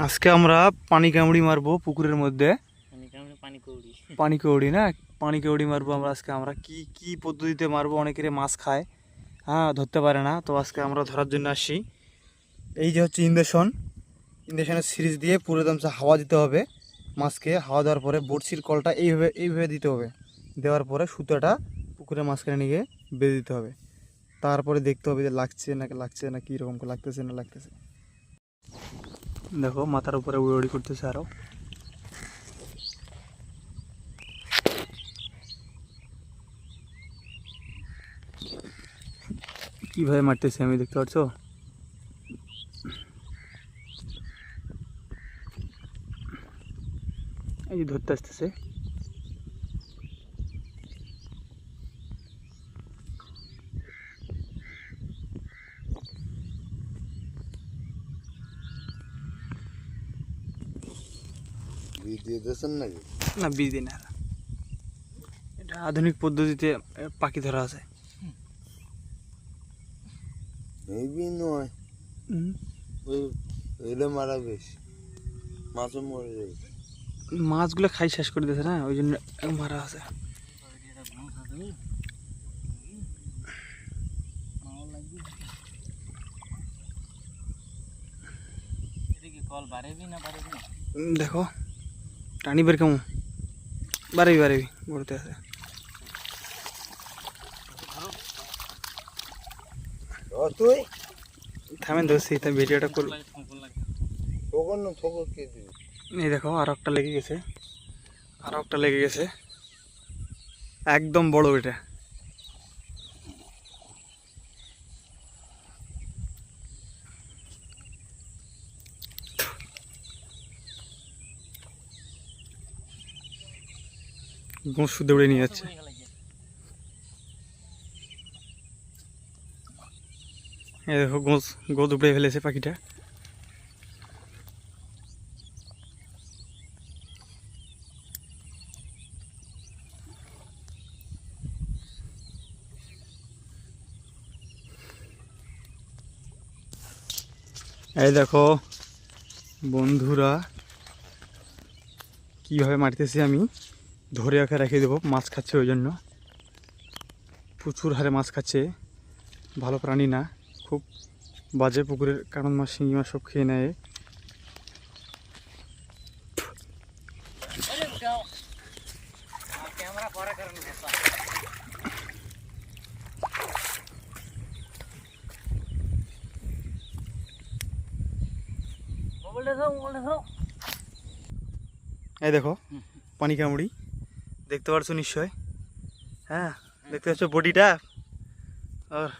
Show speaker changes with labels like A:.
A: আজকে আমরা পানি কামড়ি মারবো পুকুরের মধ্যে। পানি কৌড়ি না, পানি কৌড়ি মারবো আমরা আজকে। আমরা কি কি পদ্ধতিতে মারবো, অনেকের মাছ খায়, হ্যাঁ, ধরতে পারে না, তো আজকে আমরা ধরার জন্য আসি। এই যে হচ্ছে ইন্ডাকশনের সিরিজ দিয়ে পুরো একদম হাওয়া দিতে হবে মাছকে। হাওয়া দেওয়ার পরে বড়শির কলটা এইভাবে দিতে হবে। দেওয়ার পরে সুতোটা পুকুরের মাঝখানে নিয়ে বেঁধে দিতে হবে। তারপরে দেখতে হবে যে লাগছে না কীরকম লাগতেছে। দেখো মাথার উপরে উড়ি করতেছে আরো। কিভাবে মারতেছে আমি দেখতে পাচ্ছ। এই যে ধরতে আসতেছে। না, বীজ দিই না, এটা আধুনিক পদ্ধতিতে পাখি ধরা আছে। মাছগুলো খাই শেষ করে দিয়েছে না, ওই জন্য মারা আছে। দেখো টানি বের কেমন বাড়াবি ঘুরতে আছে। থামেন ধরছি, তাই ভিডিওটা করল। এই দেখো আর একটা লেগে গেছে, একদম বড় এটা। গোঁস শুদ্ধ উড়ে নিয়ে যাচ্ছে। এই দেখো গোঁস উপড়ে ফেলেছে পাখিটা। এই দেখো বন্ধুরা কিভাবে মারতেছি আমি, ধরে ওকে রেখে দেবো। মাছ খাচ্ছে, ওই জন্য প্রচুর হারে মাছ খাচ্ছে। ভালো প্রাণী না, খুব বাজে পুকুরের কারণ মাছ, শিঙি মাছ সব খেয়ে নেয়। এই দেখো পানি কামড়ি দেখতে পাচ্ছ নিশ্চয়, হ্যাঁ দেখতে পাচ্ছ বডিটা। আর